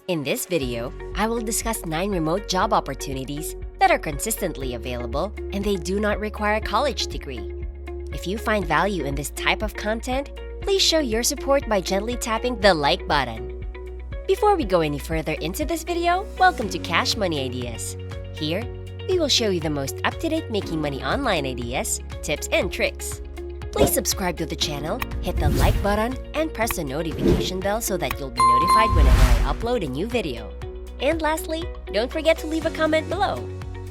In this video, I will discuss 9 remote job opportunities that are consistently available and they do not require a college degree. If you find value in this type of content, please show your support by gently tapping the like button. Before we go any further into this video, welcome to Cash Money Ideas. Here, we will show you the most up-to-date making money online ideas, tips, and tricks. Please subscribe to the channel, hit the like button, and press the notification bell so that you'll be notified whenever I upload a new video. And lastly, don't forget to leave a comment below.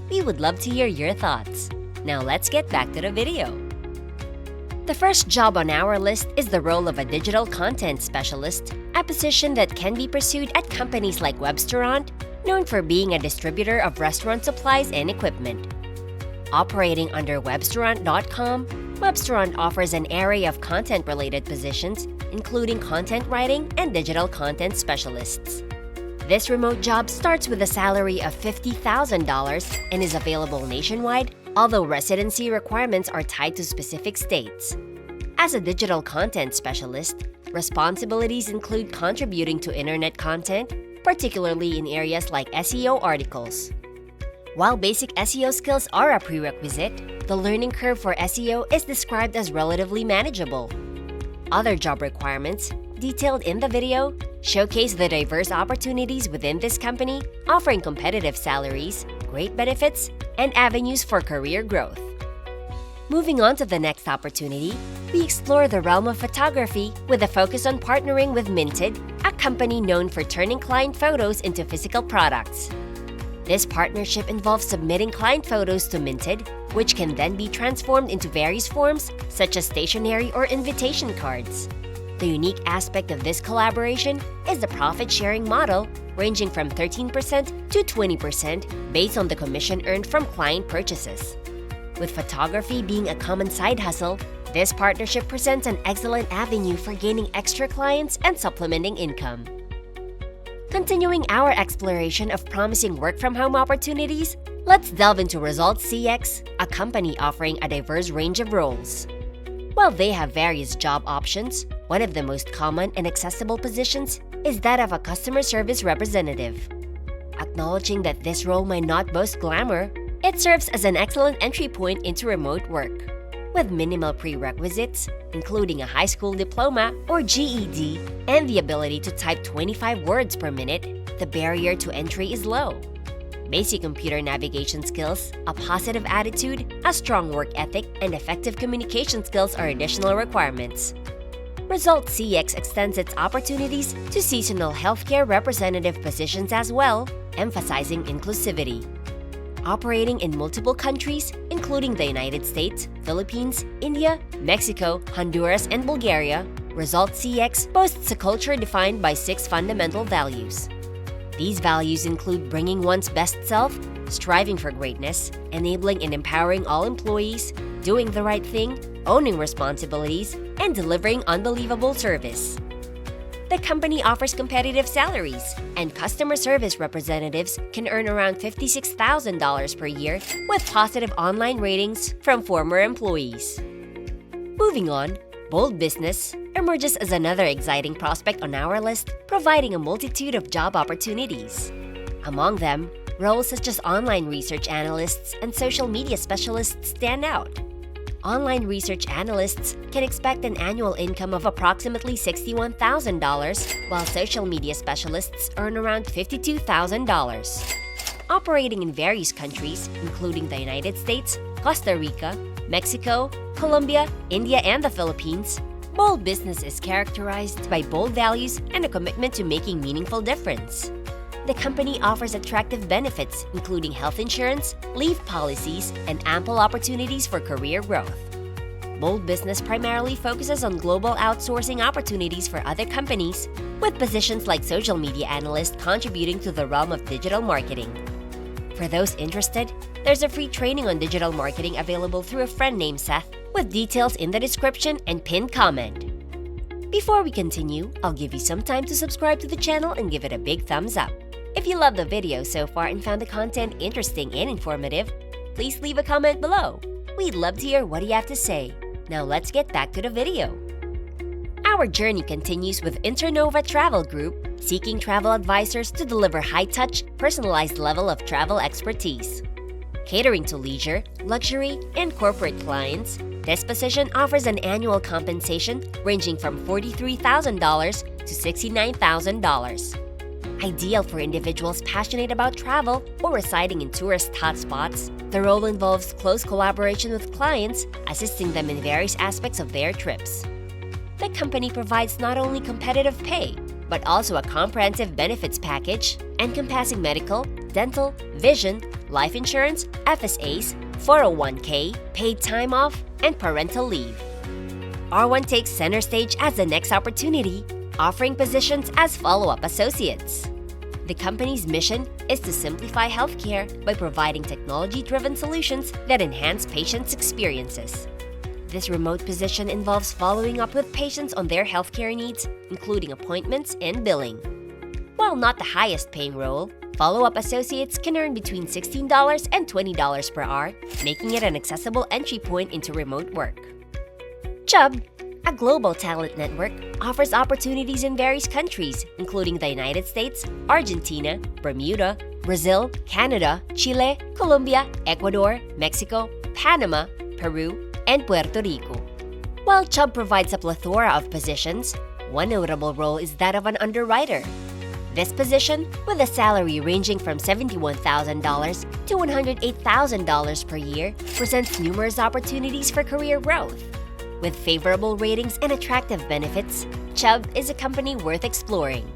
We would love to hear your thoughts. Now let's get back to the video. The first job on our list is the role of a digital content specialist, a position that can be pursued at companies like Webstaurant, known for being a distributor of restaurant supplies and equipment. Operating under Webstaurant.com, Webstaurant offers an array of content-related positions, including content writing and digital content specialists. This remote job starts with a salary of $50,000 and is available nationwide, although residency requirements are tied to specific states. As a digital content specialist, responsibilities include contributing to internet content, particularly in areas like SEO articles. While basic SEO skills are a prerequisite, the learning curve for SEO is described as relatively manageable. Other job requirements, detailed in the video, showcase the diverse opportunities within this company, offering competitive salaries, great benefits, and avenues for career growth. Moving on to the next opportunity, we explore the realm of photography with a focus on partnering with Minted, a company known for turning client photos into physical products. This partnership involves submitting client photos to Minted, which can then be transformed into various forms such as stationery or invitation cards. The unique aspect of this collaboration is the profit-sharing model, ranging from 13% to 20% based on the commission earned from client purchases. With photography being a common side hustle, this partnership presents an excellent avenue for gaining extra clients and supplementing income. Continuing our exploration of promising work-from-home opportunities, let's delve into Results CX, a company offering a diverse range of roles. While they have various job options, one of the most common and accessible positions is that of a customer service representative. Acknowledging that this role might not boast glamour, it serves as an excellent entry point into remote work. With minimal prerequisites, including a high school diploma or GED, and the ability to type 25 words per minute, the barrier to entry is low. Basic computer navigation skills, a positive attitude, a strong work ethic, and effective communication skills are additional requirements. Result CX extends its opportunities to seasonal healthcare representative positions as well, emphasizing inclusivity. Operating in multiple countries, including the United States, Philippines, India, Mexico, Honduras, and Bulgaria, Result CX boasts a culture defined by 6 fundamental values. These values include bringing one's best self, striving for greatness, enabling and empowering all employees, doing the right thing, owning responsibilities, and delivering unbelievable service. The company offers competitive salaries, and customer service representatives can earn around $56,000 per year with positive online ratings from former employees. Moving on, Bold Business emerges as another exciting prospect on our list, providing a multitude of job opportunities. Among them, roles such as online research analysts and social media specialists stand out. Online research analysts can expect an annual income of approximately $61,000, while social media specialists earn around $52,000. Operating in various countries, including the United States, Costa Rica, Mexico, Colombia, India, and the Philippines, Bold Business is characterized by bold values and a commitment to making meaningful difference. The company offers attractive benefits, including health insurance, leave policies, and ample opportunities for career growth. Bold Business primarily focuses on global outsourcing opportunities for other companies, with positions like social media analyst contributing to the realm of digital marketing. For those interested, there's a free training on digital marketing available through a friend named Seth, with details in the description and pinned comment. Before we continue, I'll give you some time to subscribe to the channel and give it a big thumbs up. If you loved the video so far and found the content interesting and informative, please leave a comment below. We'd love to hear what you have to say. Now let's get back to the video. Our journey continues with Internova Travel Group, seeking travel advisors to deliver high-touch, personalized level of travel expertise. Catering to leisure, luxury, and corporate clients, this position offers an annual compensation ranging from $43,000 to $69,000. Ideal for individuals passionate about travel or residing in tourist hotspots, the role involves close collaboration with clients, assisting them in various aspects of their trips. The company provides not only competitive pay, but also a comprehensive benefits package encompassing medical, dental, vision, life insurance, FSAs, 401k, paid time off, and parental leave. R1 takes center stage as the next opportunity, offering positions as FollowUp Associates. The company's mission is to simplify healthcare by providing technology-driven solutions that enhance patients' experiences. This remote position involves following up with patients on their healthcare needs, including appointments and billing. While not the highest-paying role, FollowUp Associates can earn between $16 and $20 per hour, making it an accessible entry point into remote work. Chub, a global talent network, offers opportunities in various countries, including the United States, Argentina, Bermuda, Brazil, Canada, Chile, Colombia, Ecuador, Mexico, Panama, Peru, and Puerto Rico. While Chub provides a plethora of positions, one notable role is that of an underwriter. This position, with a salary ranging from $71,000 to $108,000 per year, presents numerous opportunities for career growth. With favorable ratings and attractive benefits, Chub is a company worth exploring.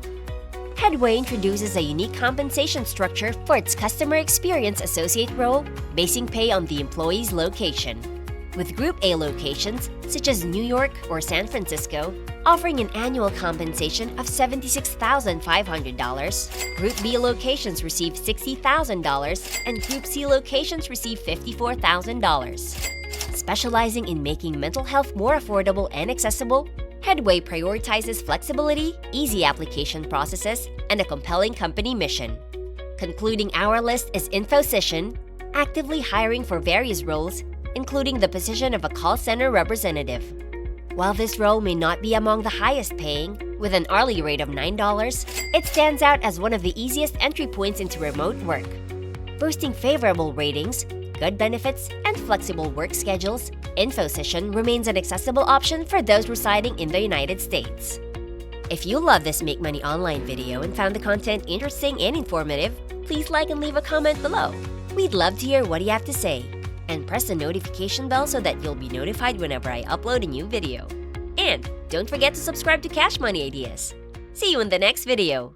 Headway introduces a unique compensation structure for its customer experience associate role, basing pay on the employee's location. With Group A locations, such as New York or San Francisco, offering an annual compensation of $76,500, Group B locations receive $60,000, and Group C locations receive $54,000. Specializing in making mental health more affordable and accessible, Headway prioritizes flexibility, easy application processes, and a compelling company mission. Concluding our list is Infosession, actively hiring for various roles, including the position of a call center representative. While this role may not be among the highest paying, with an hourly rate of $9, it stands out as one of the easiest entry points into remote work. Boasting favorable ratings, good benefits, and flexible work schedules, Infosession remains an accessible option for those residing in the United States. If you love this Make Money Online video and found the content interesting and informative, please like and leave a comment below. We'd love to hear what you have to say. And press the notification bell so that you'll be notified whenever I upload a new video. And don't forget to subscribe to Cash Money Ideas. See you in the next video!